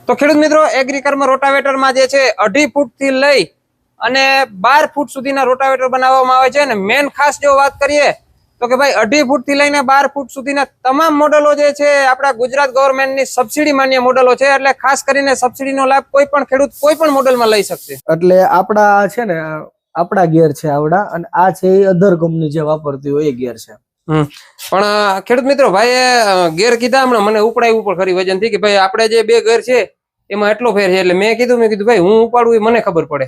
તો ખેડૂત મિત્રો એગ્રીકર્મ રોટાવેટરમાં જે છે 2.5 ફૂટથી લઈ અને 12 ફૂટ સુધીના રોટાવેટર બનાવવામાં આવે છે અને મેન ખાસ જો વાત કરીએ તો કે ભાઈ 2.5 ફૂટથી લઈને 12 ફૂટ સુધીના તમામ મોડેલો જે છે આપણા ગુજરાત ગવર્મેન્ટની સબસિડી માન્ય મોડેલો છે, એટલે ખાસ કરીને સબસિડીનો લાભ કોઈ પણ ખેડૂત કોઈ પણ મોડેલમાં લઈ શકશે. એટલે આપડા છે ને આપડા ગેર છે આવડા, અને આ છે એ અધર કંપની જે વાપરતી હોય એ ગેર છે. પણ ખેડૂત મિત્રો ભાઈ ગેર કીધા હમણાં મને ઉપડાયું ઉપર ખરી વજન થી કે ભાઈ આપણે જે બે ગેર છે એમાં એટલો ફેર છે, એટલે મેં કીધું ભાઈ હું ઉપાડું એ મને ખબર પડે,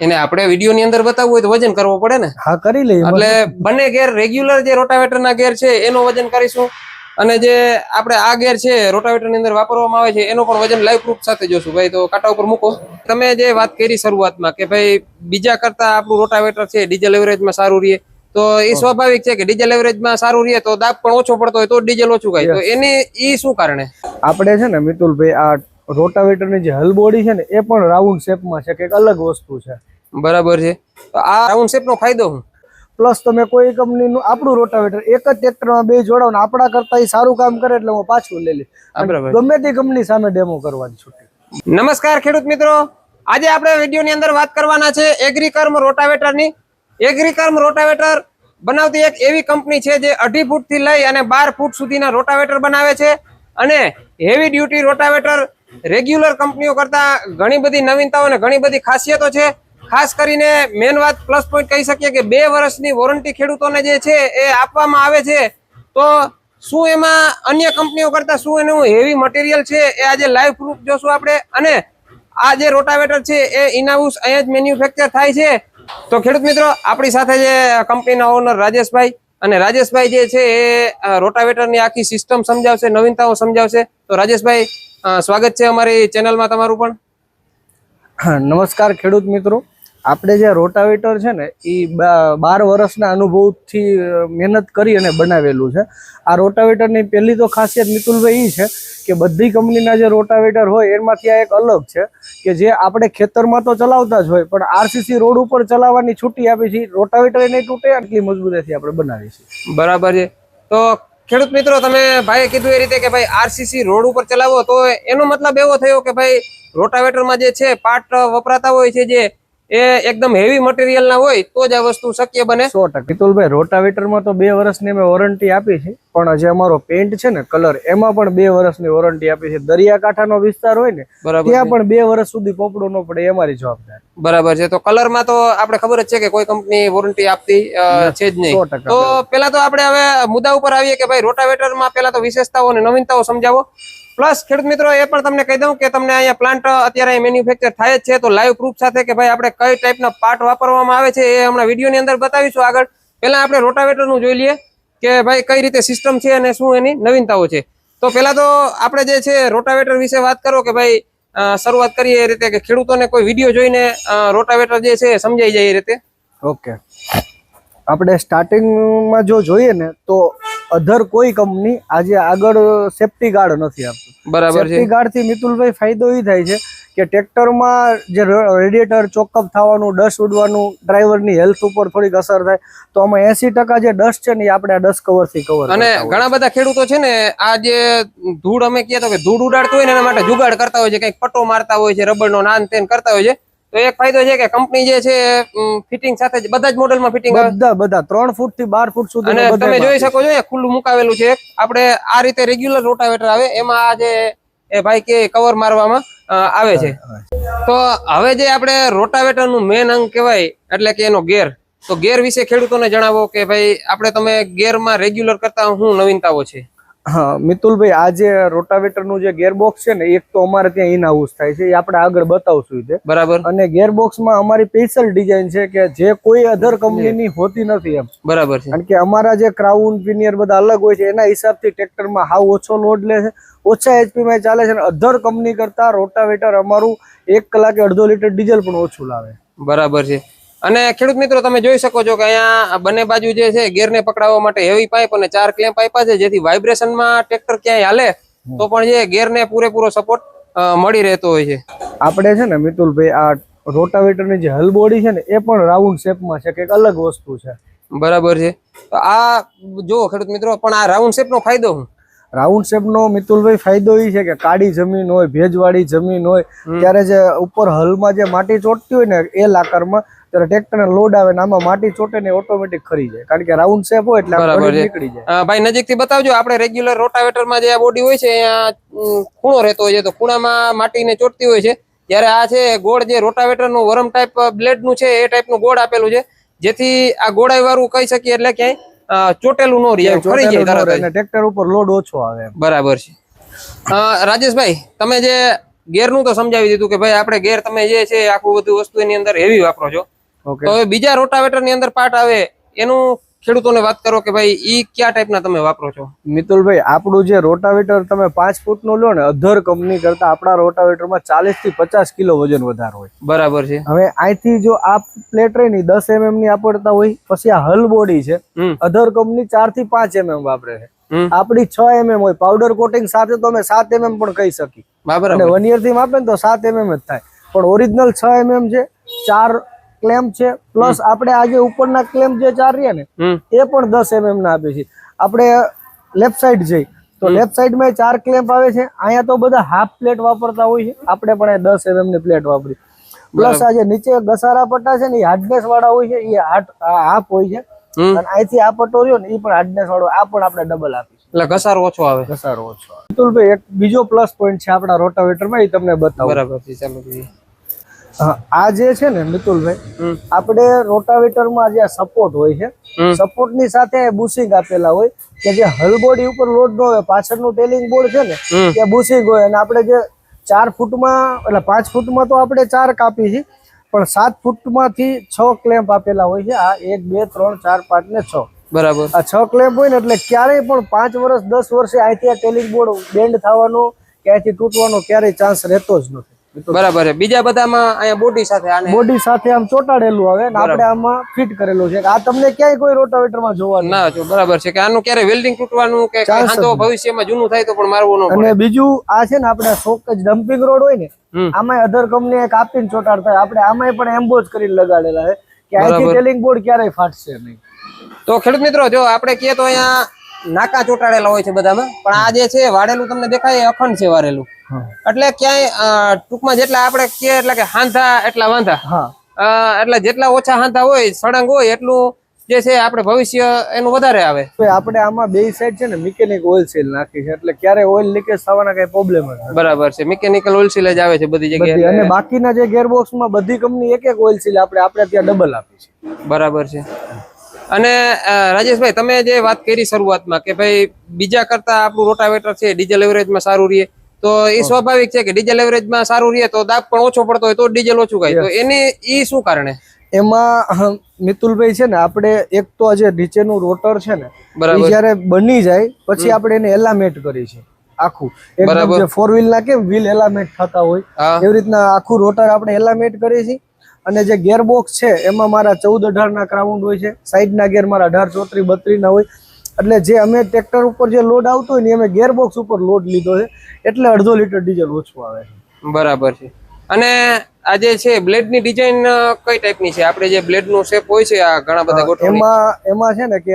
એને આપણે વિડીયો ની અંદર બતાવવું હોય તો વજન કરવો પડે ને. હા, કરી લઈએ. એટલે બંને ગેર રેગ્યુલર જે રોટાવેટર ના ગેર છે એનો વજન કરીશું, અને જે આપણે આ ગેર છે રોટાવેટર ની અંદર વાપરવામાં આવે છે એનો પણ વજન લાઈવ પ્રૂફ સાથે જોશું. ભાઈ તો કાંટા ઉપર મૂકો. તમે જે વાત કરી શરૂઆતમાં કે ભાઈ બીજા કરતા આપણું રોટાવેટર છે ડીઝલ એવરેજમાં સારું રહે, તો એ સ્વાભાવિક છે કે ડીઝલ એવરેજમાં સારું રહે તો દાબ પણ ઓછો પડતો હોય તો ડીઝલ ઓછું ખાય, તો એની ઈ શું કારણે? આપણે છે ને મિતુલભાઈ આ રોટાવેટર ની જે હલ બોડી છે ને એ પણ રાઉન્ડ શેપમાં છે, કે અલગ વસ્તુ છે. બરાબર છે. તો આ રાઉન્ડ શેપ નો ફાયદો શું? પ્લસ તમે કોઈ કંપનીનું આપણું રોટાવેટર એક જ ટ્રેક્ટરમાં બે જોડાવ ને આપણા કરતા એ સારું કામ કરે એટલે હું પાછું લઈ લઈશ. ગમે તે કંપની સામે ડેમો કરવાની છૂટી. નમસ્કાર ખેડૂત મિત્રો, આજે આપણે વિડીયો ની અંદર વાત કરવાના છે એગ્રીકર્મ રોટાવેટરની. એગ્રીકર્મ રોટાવેટર બનાવતી એક એવી કંપની છે જે 2.5 ફૂટ થી લઈ અને 12 ફૂટ સુધીના રોટાવેટર બનાવે છે, અને હેવી ડ્યુટી રોટાવેટર રેગ્યુલર કંપનીઓ કરતા ઘણી બધી નવીનતાઓ અને ઘણી બધી ખાસિયતો છે. ખાસ કરીને મેન વાત પ્લસ પોઈન્ટ કહી શકીએ કે 2 વર્ષની વોરંટી ખેડૂતોને જે છે એ આપવામાં આવે છે. તો શું એમાં અન્ય કંપનીઓ કરતા શું એનું હેવી મટીરિયલ છે એ આજે લાઈવ પ્રૂફ જોશું આપણે, અને આ જે રોટાવેટર છે એ ઇનહાઉસ અહીંયા જ મેન્યુફેક્ચર થાય છે. તો ખેડૂત મિત્રો આપણી સાથે જે કંપનીના ઓનર રાજેશભાઈ, અને રાજેશભાઈ જે છે એ રોટાવેટરની આખી સિસ્ટમ સમજાવશે, નવીનતાઓ સમજાવશે. તો રાજેશભાઈ સ્વાગત છે અમારી ચેનલમાં તમારું પણ. નમસ્કાર ખેડૂત મિત્રો, આપણે જે રોટાવેટર છે ને એ 12 વર્ષના અનુભવથી મહેનત કરી અને બનાવેલું છે. આ રોટાવેટરની પહેલી તો ખાસિયત મિતુલભાઈ એ છે કે બધી કંપનીના જે રોટાવેટર હોય એમાંથી આ એક અલગ છે કે જે આપણે ખેતરમાં તો ચલાવતા જ હોય, પણ આરસીસી રોડ ઉપર ચલાવવાની છૂટી આપી છે. રોટાવેટર નહીં તૂટે એટલી મજબૂતાઈથી આપણે બનાવી છે. બરાબર છે. તો ખેડૂત મિત્રો તમે ભાઈએ કીધું એ રીતે કે ભાઈ આરસીસી રોડ ઉપર ચલાવો, તો એનો મતલબ એવો થયો કે ભાઈ રોટાવેટરમાં જે છે પાર્ટ વપરાતા હોય છે જે એ એકદમ હેવી મટીરિયલ ના હોય તો જ આ વસ્તુ શક્ય બને. 100%. મિતુલભાઈ રોટાવેટરમાં તો 2 વર્ષની અમે વોરંટી આપી છે, પણ જે અમારો પેન્ટ છે ને કલર એમાં પણ 2 વર્ષની વોરંટી આપી છે. દરિયાકાંઠાનો વિસ્તાર હોય ને ત્યાં પણ 2 વર્ષ સુધી પોપડો ન પડે એ અમારી જવાબદારી. બરાબર છે. તો કલરમાં તો આપણે ખબર જ છે કે કોઈ કંપની વોરંટી આપતી છે જ નહીં. 100%. તો પેલા તો આપણે હવે મુદ્દા ઉપર આવીએ કે ભાઈ રોટાવેટરમાં પેલા તો વિશેષતાઓ અને નવીનતાઓ સમજાવો. પ્લસ ખેડૂત મિત્રો એ પણ તમને કહી દઉં કે તમને અહીંયા પ્લાન્ટ અત્યારે મેન્યુફેક્ચર થાય જ છે, તો લાઈવ પ્રૂફ સાથે કે ભાઈ આપણે કઈ ટાઈપના પાર્ટ વાપરવામાં આવે છે એ હમણાં વિડીયોની અંદર બતાવીશું આગળ. પહેલા આપણે રોટાવેટરનું જોઈ લઈએ કે ભાઈ કઈ રીતે સિસ્ટમ છે અને શું એની નવીનતાઓ છે. તો પહેલા તો આપણે જે છે રોટાવેટર વિશે વાત કરો કે ભાઈ શરૂઆત કરીએ એ રીતે કે ખેડૂતોને કોઈ વિડીયો જોઈને રોટાવેટર જે છે સમજાઈ જાય એ રીતે. ઓકે, આપણે સ્ટાર્ટિંગમાં જો જોઈએ ને તો અધર કોઈ કંપની આજે આગળ સેફ્ટી ગાર્ડ નથી આપતું. બરાબર છે. સેફ્ટી ગાર્ડ થી મિતુલભાઈ ફાયદો એ થાય છે કે ટ્રેક્ટરમાં જે રેડિએટર ચોકઅપ થવાનું, ડસ્ટ ઉડવાનું, ડ્રાઈવરની હેલ્થ ઉપર થોડીક અસર થાય, તો આમાં 80% જે ડસ્ટ છે ને એ આપણે આ ડસ્ટ કવર થી કવર. અને ઘણા બધા ખેડૂતો છે ને આ જે ધૂળ અમે કહેતો કે ધૂળ ઉડાડતું હોય ને એના માટે જુગાડ કરતા હોય છે, કંઈક પટ્ટો મારતા હોય છે, રબરનો નાન તેન કરતા હોય છે. તો એક ફાયદો છે કે કંપની જે છે ફિટિંગ સાથે બધા જ મોડેલમાં ફિટિંગ બધા 3 ફૂટ થી 12 ફૂટ સુધી. અને તમે જોઈ શકો છો ખુલ્લું મુકાવેલું છે. આપણે આ રીતે રેગ્યુલર રોટાવેટર આવે એમાં આ જે એ ભાઈ કે કવર મારવામાં આવે છે. તો હવે જે આપણે રોટાવેટર નું મેન અંગ કહેવાય એટલે કે એનો ગેર, તો ગેર વિશે ખેડૂતોને જણાવો કે ભાઈ આપણે તમે ગેરમાં રેગ્યુલર કરતા શું નવીનતાઓ છે? હા મિતુલભાઈ, આ જે રોટાવેટરનું જે ગેરબોક્સ છે ને એક તો અમારે ત્યાં ઇનહાઉસ થાય છે, એ આપણે આગળ બતાવશું છે. બરાબર. અને ગેરબોક્સમાં અમારી સ્પેશિયલ ડિઝાઇન છે કે જે કોઈ અધર કંપનીની હોતી નથી એમ. બરાબર છે. કારણ કે અમારા જે ક્રાઉન પિનિયર બધા અલગ હોય છે એના હિસાબથી ટ્રેક્ટરમાં હાવ ઓછો લોડ લે છે, ઓછા એચપી માં ચાલે છે. અધર કંપની કરતા રોટાવેટર અમારું 1 કલાકે 1.5 લીટર ડીઝલ પણ ઓછું લાવે. બરાબર છે. અને ખેડૂત મિત્રો તમે જોઈ શકો છો કે અહીંયા બંને બાજુ જે છે ગેરને પકડાવવા માટે હેવી પાઇપ અને 4 ક્લેમ્પ આપ્યા છે, જેથી વાઇબ્રેશનમાં ટ્રેક્ટર ક્યાંય હાલે તો પણ જે ગેરને પૂરેપૂરો સપોર્ટ મળી રહેતો હોય છે. આપણે છે ને મિતુલભાઈ આ રોટાવેટરની જે હલ બોડી છે ને એ પણ રાઉન્ડ શેપમાં છે, કે અલગ વસ્તુ છે. બરાબર છે. તો આ જો ખેડૂત મિત્રો પણ આ રાઉન્ડ શેપનો ફાયદો શું? રાઉન્ડ શેપ નો મિતુલભાઈ ફાયદો એ છે કે કાળી જમીન હોય, ભેજવાળી જમીન હોય, ત્યારે જે ઉપર હલમાં જે માટી ચોટતી હોય ને એલ આકારમાં, ત્યારે ટ્રેક્ટરને લોડ આવે ને આમાં માટી ચોટે ને ઓટોમેટિક ખરી જાય, કારણ કે રાઉન્ડ શેપ હોય એટલે બરાબર છે. નીકળી જાય. ભાઈ નજીકથી બતાવજો, આપણે રેગ્યુલર રોટાવેટરમાં જે આ બોડી હોય છે અહીંયા ખૂણો રહેતો હોય છે, તો ખૂણામાં માટીને ચોટતી હોય છે, જ્યારે આ છે ગોળ જે રોટાવેટરનું વરમ ટાઈપ બ્લેડનું છે એ ટાઈપનું ગોળ આપેલું છે, જેથી આ ગોળાઈ વાળું કહી શકીએ, એટલે ક્યાંય ચોટેલું ન રહે, ખરી જાય તરત જ. ટ્રેક્ટર ઉપર લોડ ઓછો આવે. બરાબર છે. રાજેશભાઈ, તમે જે ગેરનું તો સમજાવી દીધું કે ભાઈ આપણે ગેર તમે જે છે આખું બધું વસ્તુ એની અંદર હેવી વાપરો છો, તો હવે બીજા રોટાવેટર ની અંદર પાર્ટ આવે એનું ખેડૂતોને વાત કરો કે ભાઈ ઈ કયા ટાઈપના તમે વાપરો છો? મિતુલભાઈ, આપણું જે રોટાવેટર તમે 5 ફૂટનું લો ને, અધર કંપની કરતા આપણા રોટાવેટરમાં 40 થી 50 કિલો વજન વધારે હોય. બરાબર છે. હવે અહીંથી જો આ પ્લેટ રહી ની 10 mm ની આપડતા હોય, પછી આ હલ બોડી છે, અધર કંપની 4 થી 5 mm વાપરે છે, આપડી 6 mm હોય. પાવડર કોટિંગ સાથે તો અમે 7 mm પણ કહી શકી, અને 1 year થી માપે ને તો 7 mm જ થાય, પણ ઓરિજિનલ 6 mm છે. 4 ક્લેમ્પ છે, પ્લસ આપણે આજે ઉપરના ક્લેમ્પ જે 4 રહ્યા ને એ પણ 10 mm ના આપે છે. આપણે લેફ્ટ સાઈડ જઈ તો લેફ્ટ સાઈડ માં 4 ક્લેમ્પ આવે છે. અહીંયા તો બધા હાફ પ્લેટ વાપરતા હોય છે, આપણે પણ 10 mm ની પ્લેટ વાપરી. પ્લસ આ જે નીચે ઘસારા પટ્ટા છે ને એ હાર્ડનેસ વાળા હોય છે, એ હાફ હોય છે, અને અહીંથી આ પટ્ટો રહ્યો ને એ પણ હાર્ડનેસ વાળો, આ પણ આપણે ડબલ આપી છે, એટલે ઘસારો ઓછો આવે. ઘસારો ઓછો આવે. મિતુલભાઈ, એક બીજો પ્લસ પોઈન્ટ છે આપણા રોટાવેટરમાં, એ તમને બતાવો. બરાબર છે, ચાલો જોઈએ. આ જે છે ને મિતુલભાઈ, આપણે રોટાવેટરમાં જે સપોર્ટ હોય છે, સપોર્ટ ની સાથે બુશિંગ આપેલા હોય કે જે હલ બોડી ઉપર લોડ ન હોય, પાછળનું ટેલિંગ બોર્ડ છે ને ત્યાં બુશિંગ હોય. અને આપણે જે 4 ફૂટમાં એટલે 5 ફૂટમાં તો આપણે 4 કાપી છે, પણ 7 ફૂટમાંથી 6 ક્લેમ્પ આપેલા હોય છે. આ 1 2 3 4 5 ને 6. બરાબર. આ 6 ક્લેમ્પ હોય ને એટલે ક્યારેય પણ 5 વર્ષ 10 વર્ષે અહીંથી આ ટેલિંગ બોર્ડ બેન્ડ થવાનો કે અહીંથી તૂટવાનો ક્યારેય ચાન્સ રહેતો જ નથી. બરાબર છે. બીજા બધામાં અહીંયા બોડી સાથે બોડી સાથે આમ ચોટાડેલું આવે ને આપણે આમાં ફિટ કરેલું છે. આ તમને ક્યાંય કોઈ રોટાવેટરમાં જોવા ના જો. બરાબર છે કે આનું ક્યારે વેલ્ડિંગ તૂટવાનું કે તો ભવિષ્યમાં જૂનું થાય તો પણ મારવું ન પડે. અને બીજું આ છે ને આપણે શોકેજ ડમ્પિંગ રોડ હોય ને, આમાં અધર કંપની કાપીને ચોટાડતા, આપણે આમાં પણ એમ્બોઝ કરીને લગાડેલા છે કે આથી ટેલિંગ બોર્ડ ક્યારેય ફાટશે નહીં. તો ખેડૂત મિત્રો, જો આપણે કહીએ તો અહીંયા નાકા ચોટાડેલા હોય છે બધામાં, પણ આ જે છે વાળેલું તમને દેખાય અખંડ છે વાળેલું, એટલે ક્યાંય ટૂંકમાં જેટલા આપણે કહીએ એટલે કે હાંધા એટલા વાંધા, એટલે જેટલા ઓછા હાંધા હોય, સળંગ હોય, એટલું જે છે આપણે ભવિષ્ય એનું વધારે આવે. આપણે આમાં બે સાઈડ છે ને મિકેનિક ઓઇલ સીલ નાખી છે, એટલે ક્યારે ઓઇલ લીકેજ થવાના કઈ પ્રોબ્લેમ નથી. બરાબર છે. મિકેનિકલ ઓઇલ સીલ જ આવે છે બધી જગ્યાએ, અને બાકીના જે ગેરબોક્સ માં બધી કંપની એક એક ઓઇલ સીલ આપણે ત્યાં ડબલ આપી છે. બરાબર છે. અને રાજેશભાઈ, તમે જે વાત કરી શરૂઆતમાં કે ભાઈ બીજા કરતા આપણું રોટાવેટર છે ડીઝલ એવરેજમાં સારું રહે, તો એ સ્વાભાવિક છે કે ડીઝલ એવરેજમાં સારું રહે તો દાબ પણ ઓછો પડતો હોય તો ડીઝલ ઓછું ખાય, તો એ શું કારણે? એમાં મિતુલભાઈ છે ને, આપણે એક તો આજે નીચેનું રોટર છે ને, જયારે બની જાય પછી આપણે એને એલામેટ કરી છે આખું, એકદમ જે 4 વ્હીલ ના કેમ વ્હીલ એલામેટ થતા હોય એવી રીતના આખું રોટર આપણે એલામેટ કરીએ છીએ. અને જે ગેરબોક્સ છે એમાં મારા 14-18 ના ક્રાઉન્ડ હોય છે, સાઈડના ગેર મારા 18, 34, 32 ના હોય, એટલે જે અમે ટ્રેક્ટર ઉપર જે લોડ આવતો હોય ને અમે ગેરબોક્સ ઉપર લોડ લીધો છે, એટલે 1.5 લીટર ડીઝલ ઓછું આવે છે. બરાબર છે. અને આ જે છે બ્લેડ ની ડિઝાઇન કઈ ટાઈપની છે? આપણે જે બ્લેડ નો શેપ હોય છે આ ઘણા બધા ગોઠવણી, એમાં છે ને કે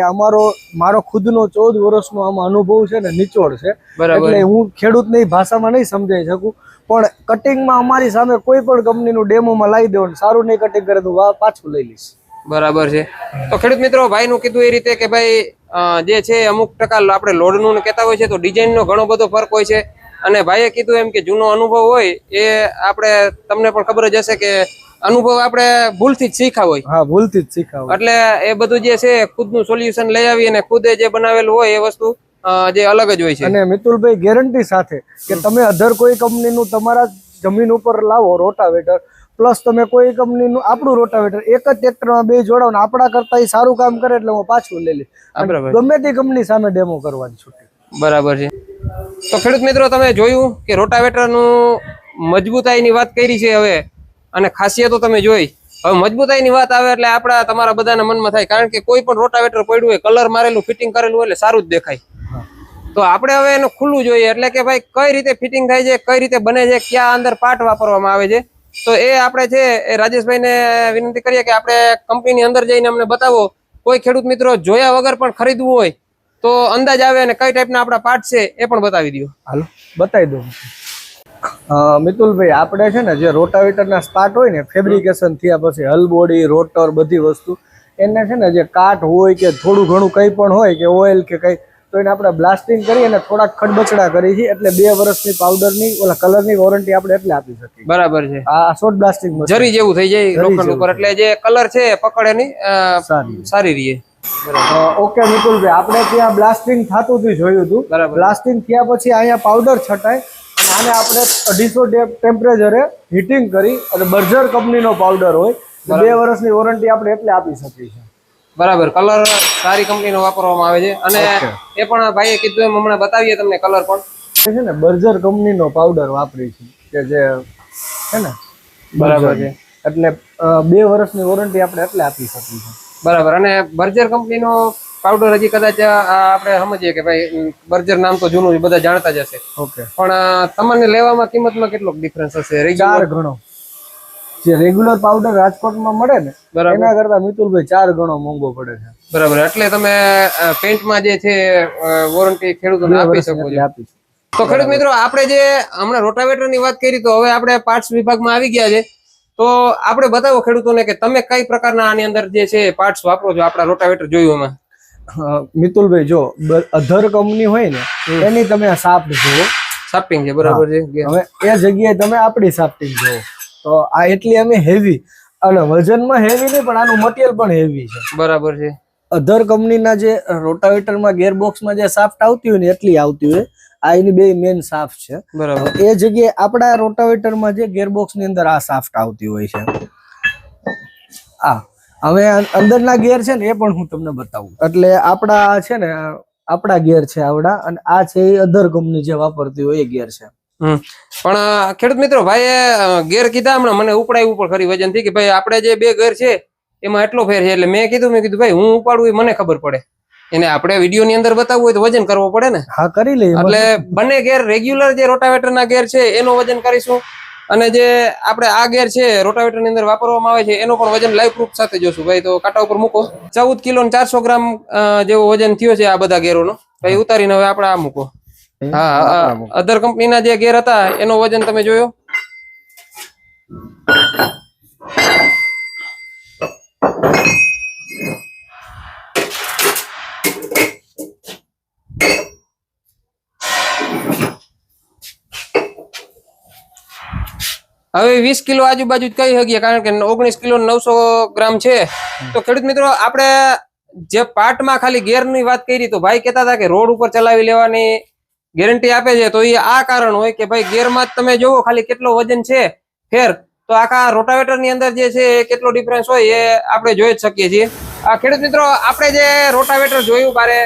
મારો ખુદનો 14 વર્ષનો આમાં અનુભવ છે ને, નિચોડ છે, એટલે હું ખેડૂતની ભાષામાં નહીં સમજાઈ શકું, પણ કટિંગમાં અમારી સામે કોઈ પણ કંપનીનું ડેમોમાં લાવી દેવાનું, સારું નહીં કટિંગ કરે તો પાછું લઈ લઈશ. બરાબર છે. તો ખેડૂત મિત્રો, ભાઈ નું કીધું એ રીતે કે ભાઈ જે છે અમુક ટકા આપણે લોડ નું કહેતા હોય છે તો ડિઝાઇન નો ઘણો બધો ફરક હોય છે. અને ભાઈએ કીધું એમ કે જૂનો અનુભવ હોય એ આપણે, તમને પણ ખબર જ હશે કે અનુભવ આપણે ભૂલથી જ શીખા હોય. હા, ભૂલથી જ શીખા હોય. એટલે એ બધું જે છે ખુદનું સોલ્યુશન લઈ આવી અને ખુદે જે બનાવેલું હોય એ વસ્તુ જે અલગ જ હોય છે. અને મિતુલભાઈ, ગેરંટી સાથે કે તમે અધર કોઈ કંપનીનું તમારા જમીન ઉપર લાવો રોટાવેટર, પ્લસ તમે કોઈ કંપનીનું આપણું રોટાવેટર એક જ ટ્રેક્ટરમાં બે જોડાવો ને આપણા કરતા એ સારું કામ કરે એટલે હું પાછું લઈ લઈશ, ગમે તે કંપની સામે ડેમો કરવાની છૂટી. બરાબર છે. તો ખેડૂત મિત્રો, તમે જોયું કે રોટાવેટરનું મજબૂતાઈની વાત કરી છે હવે, અને ખાસિયતો તમે જોઈ. હવે મજબૂતાઈની વાત આવે એટલે આપણા તમારા બધાના મનમાં થાય, કારણ કે કોઈ પણ રોટાવેટર પડ્યું હોય, કલર મારેલું, ફિટિંગ કરેલું હોય એટલે સારું જ દેખાય. તો આપણે હવે એનું ખુલ્લું જોઈએ, એટલે કે ભાઈ કઈ રીતે ફિટિંગ થાય છે, કઈ રીતે બને છે, ક્યાં અંદર પાર્ટ વાપરવામાં આવે છે, તો એ આપણે છે એ રાજેશભાઈને વિનંતી કરીએ કે આપણે કંપનીની અંદર જઈને અમને બતાવો. કોઈ ખેડૂત મિત્રો જોયા વગર પણ ખરીદવું હોય તો અંદાજ આવે અને કઈ ટાઈપના આપણા પાર્ટ છે એ પણ બતાવી દો. હાલો બતાવી દઉં. મિતુલભાઈ આપણે છે ને જે રોટાવેટરના સ્પાર્ટ હોય ને ફેબ્રિકેશન થયા પછી હલ બોડી રોટર બધી વસ્તુ એને છે ને જે કાટ હોય કે થોડું ઘણું કંઈ પણ હોય કે ઓઇલ કે કંઈ તો એને આપણે બ્લાસ્ટિંગ કરી અને થોડાક ખડબચડા કરી છે એટલે 2 વર્ષની પાવડરની ઓલા કલરની વોરંટી આપણે એટલે આપી શકીએ. બરાબર છે. આ શોર્ટ બ્લાસ્ટિંગ જરી જેવું થઈ જાય લોખંડ ઉપર એટલે જે કલર છે પકડે ની સારી રહે. ઓકે મિતુલભાઈ આપણે ત્યાં બ્લાસ્ટિંગ થતું હતું જોયું હતું. બ્લાસ્ટિંગ થયા પછી અહીંયા પાવડર છટાય અને આને આપણે 250 ટેમ્પરેચરે હીટિંગ કરી અને બર્જર કંપનીનો પાવડર હોય 2 વર્ષની વોરંટી આપણે એટલે આપી શકીએ છીએ. બરાબર. કલર સારી કંપનીનો વાપરવામાં આવે છે અને એ પણ ભાઈએ કીધું એમ હમણાં બતાવીએ તમને કલર પણ છે ને બર્જર કંપનીનો પાવડર વાપરી છે કે જે છે ને બરાબર છે એટલે 2 વર્ષની વોરંટી આપણે એટલે આપી શકીએ છીએ. બરાબર. અને બર્જર કંપનીનો પાવડર હજી કદાચ આપણે સમજીએ કે ભાઈ બર્જર નામ તો જૂનું છે બધા જાણતા જ હશે. ઓકે. પણ તમને લેવામાં કિંમતમાં કેટલો ડિફરન્સ હશે? 4 ગણો. જે રેગ્યુલર પાવડર રાજકોટમાં મળે ને એના કરતા મિતુલભાઈ 4 ગણો મોંઘો પડે છે. બરાબર. એટલે તમે પેન્ટમાં જે છે વોરંટી ખેડૂતોને આપી શકો છો. તો ખેડૂત મિત્રો આપણે જે હમણાં રોટાવેટરની વાત કરી તો હવે આપણે પાર્ટ્સ વિભાગમાં આવી ગયા છે. તો આપણે બતાવો ખેડૂતોને કે તમે કઈ પ્રકારના આની અંદર જે છે પાર્ટ્સ વાપરો છો આપણા રોટાવેટર જોયું એમાં. મિતુલભાઈ જો અધર કંપની હોય ને એની તમે સાફ્ટ જુઓ સાફ્ટિંગ છે. બરાબર છે. હવે એ જગ્યાએ તમે આપણી સાફ્ટિંગ જુઓ તો આ એટલી અમે હેવી અને વજનમાં હેવી નહીં પણ આનું મટીરિયલ પણ હેવી છે. બરાબર છે. અધર કંપનીના જે રોટાવેટરમાં ગેરબોક્સમાં જે સાફ્ટ આવતી હોય ને એટલી આવતી હોય. આ એની 2 મેન સાફ્ટ છે. બરાબર. એ જગ્યાએ આપણા રોટાવેટરમાં જે ગેરબોક્સ ની અંદર આ સાફ્ટ આવતી હોય છે. હવે અંદરના ગેર છે ને એ પણ હું તમને બતાવું. એટલે આપણા છે ને આપણા ગેર છે આવડા અને આ છે એ અધર કંપની જે વાપરતી હોય એ ગેર છે. પણ ખેડૂત મિત્રો ભાઈ ગેર કીધા હમણાં મને ઉપડાવ્યું પણ ખરી વજન થી કે ભાઈ આપણે જે 2 ગેર છે એમાં એટલો ફેર છે એટલે મેં કીધું ભાઈ હું ઉપાડું એ મને ખબર પડે એને આપણે વિડીયો ની અંદર બતાવવું હોય તો વજન કરવો પડે ને. હા કરી લઈએ. એટલે બંને ગેર રેગ્યુલર જે રોટાવેટર ના ગેર છે એનો વજન કરીશું અને જે આપણે આ ગેર છે રોટાવેટર ની અંદર વાપરવામાં આવે છે એનો પણ વજન લાઈવ પ્રૂફ સાથે જોશું. ભાઈ તો કાંટા ઉપર મૂકો. 14 કિલો ને 400 ગ્રામ જેવો વજન થયો છે આ બધા ગેરોનો. ભાઈ ઉતારીને હવે આપણે આ મૂકો. હા અધર કંપનીના જે ગેર હતા એનો વજન તમે જોયો. હવે 20 કિલો આજુબાજુ જ કહી શકીએ કારણ કે 19 કિલો 900 ગ્રામ છે. તો ખેડૂત મિત્રો આપણે જે પાર્ટમાં ખાલી ગેરની વાત કરી તો ભાઈ કહેતા હતા કે રોડ ઉપર ચલાવી લેવાની ગેરંટી આપે છે. તો એ આ કારણ હોય કે ભાઈ ગેરમાં જ તમે જોવો ખાલી કેટલો વજન છે ફેર તો આખા રોટાવેટર ની અંદર જે છે કેટલો ડિફરન્સ હોય એ આપણે જોઈ જ શકીએ છીએ. આ ખેડૂત મિત્રો આપણે જે રોટાવેટર જોયું બારે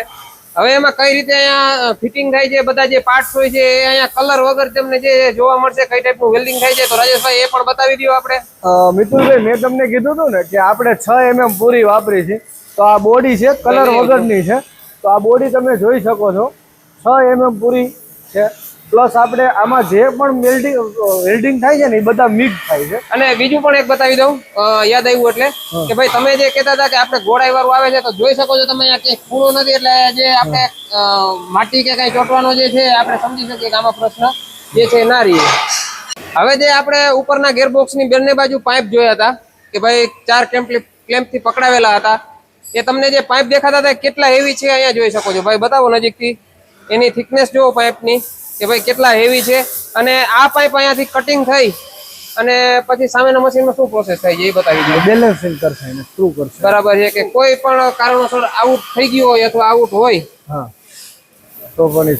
હવે એમાં કઈ રીતે અહીંયા ફિટિંગ થાય છે બધા જે પાર્ટ્સ હોય છે એ અહીંયા કલર વગર તમને જે જોવા મળશે કઈ ટાઈપનું વેલ્ડિંગ થાય છે તો રાજેશભાઈ એ પણ બતાવી દો આપણે. મિતુલભાઈ મેં તમને કીધું હતું ને કે આપણે 6 mm પૂરી વાપરી છે તો આ બોડી છે કલર વગરની છે તો આ બોડી તમે જોઈ શકો છો 6 mm પૂરી છે પ્લસ આપણે આમાં જે પણ વેલ્ડિંગ થાય છે ને એ બધા મિક્સ થાય છે. અને બીજું પણ એક બતાવી દઉં યાદ આવ્યું એટલે કે ભાઈ તમે જે કહેતા હતા કે આપણે ગોળાઈ વાળું આવે છે તો જોઈ શકો છો તમે અહીંયા કઈ ખૂણો નથી એટલે જે આપણે માટી કે કઈ ચોટવાનો જે છે આપણે સમજી શકીએ કે આમાં પ્રશ્ન જે છે ના રહીએ. હવે જે આપણે ઉપરના ગેરબોક્સ ની બંને બાજુ પાઇપ જોયા હતા કે ભાઈ 4 ક્લેમ્પ થી પકડાવેલા હતા એ તમને જે પાઇપ દેખાતા હતા કેટલા હેવી છે અહીંયા જોઈ શકો છો. ભાઈ બતાવો નજીકથી એની થિકનેસ જોવો પાઇપની કે ભાઈ કેટલા હેવી છે. અને આ પાઇપ અહીંયાથી કટિંગ થઈ અને પછી સામેના મશીનમાં શું પ્રોસેસ થાય છે એ બતાવી દો. બેલેન્સિંગ કરશે અને સ્ક્રૂ કરશે. બરાબર છે કે કોઈ પણ કારણોસર આઉટ થઈ ગયું હોય અથવા આઉટ હોય હા તો પણ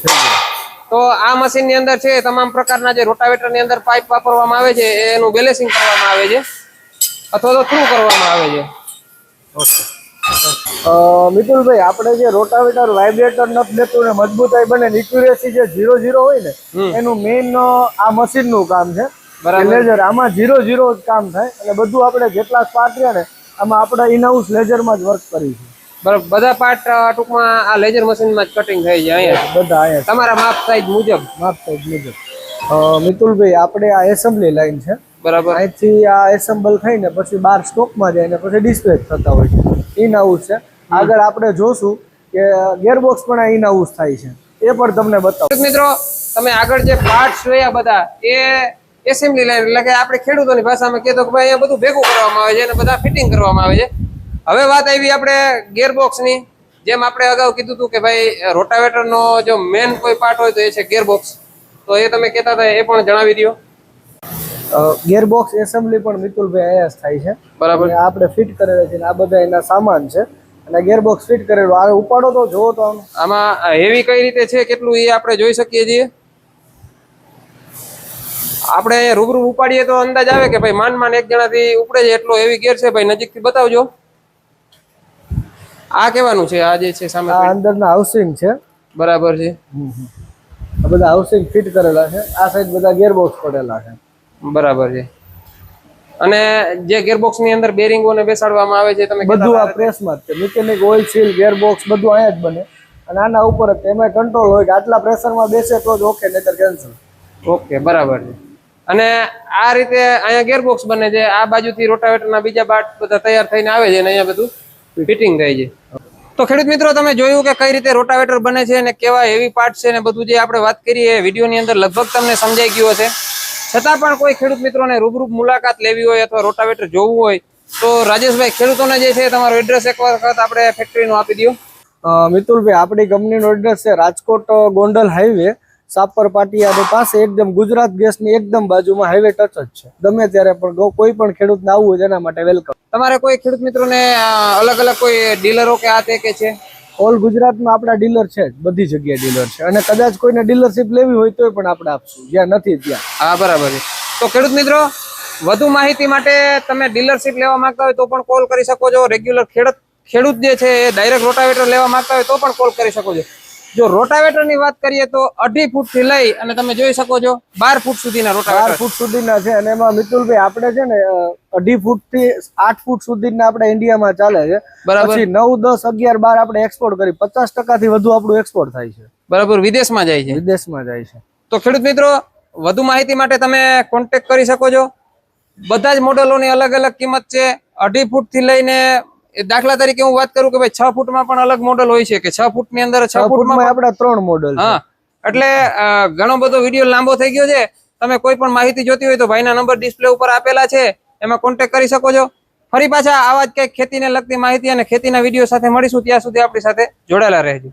તો આ મશીન ની અંદર છે તમામ પ્રકારના જે રોટાવેટર ની અંદર પાઇપ વાપરવામાં આવે છે એનું બેલેન્સિંગ કરવામાં આવે છે અથવા તો થ્રુ કરવામાં આવે છે. મિતુલભાઈ આપણે જે રોટાવેટર વાઇબ્રેટર નથી લેતું ને મજબૂતાઈ બને એક્યુરેસી જે 0-0 હોય ને એનું મેઇન આ મશીન નું કામ છે. લેઝર આમાં 0-0 જ કામ થાય અને બધું આપણે જેટલા પાર્ટ રહ્યા ને આમાં આપણે ઇનહાઉસ લેઝરમાં જ વર્ક કરીશું. બરાબર. બધા પાર્ટ ટૂંકમાં આ લેઝર મશીનમાં જ કટિંગ થાય છે અહીંયા બધા અહીંયા તમારા માપ સાઈઝ મુજબ. મિતુલભાઈ આપણે આ એસેમ્બલી લાઈન છે બરાબર. અહીંથી આ એસેમ્બલ થઈને પછી બહાર સ્ટોકમાં જાય ને પછી ડિસ્પેચ થતા હોય છે ઇન હાઉસ છે. આગળ આપણે જોશું કે ગેરબોક્સ પણ આ ઇન હાઉસ થાય છે, એ પણ તમને બતાવો. મિત્રો તમે આગળ જે પાર્ટ્સ જોયા બધા એ એસેમ્બલી લાઈન એટલે કે આપણે ખેડૂતોની ભાષામાં કહેતો કે ભાઈ અહીંયા બધું ભેગું કરવામાં આવે છે અને બધા ફિટિંગ કરવામાં આવે છે. હવે વાત આવી આપણે ગેરબોક્સની. જેમ આપણે અગાઉ કીધું હતું કે ભાઈ રોટાવેટરનો જો મેન કોઈ પાર્ટ હોય તો એ છે ગેરબોક્સ. તો એ તમે કહેતા હતા એ પણ જણાવી દો. ગેરબોક્સ એસેમ્બલી પણ મિતુલભાઈ અહીંયા જ થાય છે. બરાબર. અને આપણે ફિટ કરેલા છે, આ બધા એના સામાન છે અને ગેરબોક્સ ફિટ કરેલું. આ ઉપાડો તો જોવો તો આમાં હેવી કઈ રીતે છે કેટલું એ આપણે જોઈ શકીએ છીએ. આપણે અહીંયા રૂબરૂ ઉપાડીએ તો અંદાજ આવે કે ભાઈ માન એક જણાથી ઉપડે છે એટલો હેવી ગેર છે. ભાઈ નજીકથી બતાવજો. આ કેવાનું છે? આ જે છે સામે આ અંદરના હાઉસિંગ છે. બરાબર છે. આ બધા હાઉસિંગ ફિટ કરેલા છે. આ સાઈડ બધા ગેરબોક્સ પડેલા છે. બરાબર છે. અને જે ગેરબોક્સ ની અંદર બેરિંગોને બેસાડવામાં આવે છે તમે બધું આ પ્રેસમાં જ છે. મિકેનિક ઓઇલ સીલ ગેરબોક્સ બધું અહીંયા જ બને અને આના ઉપર જ એમાં કંટ્રોલ હોય કે આટલા પ્રેશરમાં બેસે તો જ ઓકે, નહીતર કેન્સલ. ઓકે, બરાબર છે. અને આ રીતે અહીંયા ગેરબોક્સ બને છે. આ બાજુથી રોટાવેટરના બીજા પાર્ટ બધા તૈયાર થઈને આવે છે અને અહીંયા બધું ફિટિંગ થાય છે. તો ખેડૂત મિત્રો તમે જોયું કે કઈ રીતે રોટાવેટર બને છે અને કેવા હેવી પાર્ટ છે અને બધું જે આપણે વાત કરીએ વિડીયોની અંદર લગભગ તમને સમજાઈ ગયું હશે. છતાં પણ કોઈ ખેડૂત મિત્રોને રૂબરૂ મુલાકાત લેવી હોય અથવા રોટાવેટર જોવું હોય તો રાજેશભાઈ ખેડૂતોને જે છે તમારો એડ્રેસ એક વખત આપણે ફેક્ટરીનું આપી દો. મિતુલભાઈ આપણી કંપનીનો એડ્રેસ છે રાજકોટ ગોંડલ હાઈવે, સાપર પાટિયાની પાસે, એકદમ ગુજરાત ગેસની એકદમ બાજુમાં, હાઈવે ટચ જ છે. ગમે ત્યારે પણ કોઈ પણ ખેડૂતને આવવું હોય તેના માટે વેલકમ. તમારે કોઈ ખેડૂત મિત્રોને અલગ અલગ કોઈ ડીલરો કે આ તે કે છે? ઓલ ગુજરાતમાં આપણા ડીલર છે જ, બધી જગ્યાએ ડીલર છે અને કદાચ કોઈને ડીલરશીપ લેવી હોય તોય પણ આપણે આપશું, જ્યાં નથી ત્યાં. હા, બરાબર છે. તો ખેડૂત મિત્રો વધુ માહિતી માટે તમે ડીલરશીપ લેવા માંગતા હોય તો પણ કોલ કરી શકો છો. રેગ્યુલર ખેડૂત જે છે એ ડાયરેક્ટ રોટાવેટર લેવા માંગતા હોય તો પણ કોલ કરી શકો છો. જો રોટાવેટર ની વાત કરીએ તો 2.5 ફૂટ થી લઈ અને તમે જોઈ શકો છો 12 ફૂટ સુધીના રોટાવેટર 12 ફૂટ સુધીના છે. અને એમાં મિતુલભાઈ આપણે છે ને 2.5 ફૂટ થી 8 ફૂટ સુધીના આપણે ઇન્ડિયામાં ચાલે છે. પછી 9, 10, 11, 12 આપણે એક્સપોર્ટ કરી 50% થી વધુ આપણું એક્સપોર્ટ થાય છે. બરાબર, વિદેશમાં જાય છે. વિદેશમાં જાય છે. તો ખેડૂત મિત્રો વધુ માહિતી માટે તમે કોન્ટેક્ટ કરી શકો છો. બધા જ મોડેલોની અલગ અલગ કિંમત છે. 2.5 ફૂટ થી લઈને દાખલા તરીકે હું વાત કરું કે ભાઈ 6 ફૂટમાં પણ અલગ મોડેલ હોય છે કે 6 ફૂટની અંદર 6 ફૂટમાં આપણા 3 મોડેલ. હા, એટલે ઘણો બધો વિડીયો લાંબો થઈ ગયો છે. તમે કોઈ પણ માહિતી જોતી હોય તો ભાઈના નંબર ડિસ્પ્લે ઉપર આપેલા છે, એમાં કોન્ટેક્ટ કરી શકો છો. ફરી પાછા આવા જ કંઈક ખેતીને લગતી માહિતી અને ખેતીના વિડીયો સાથે મળીશું. ત્યાં સુધી આપણી સાથે જોડાયેલા રહેજો.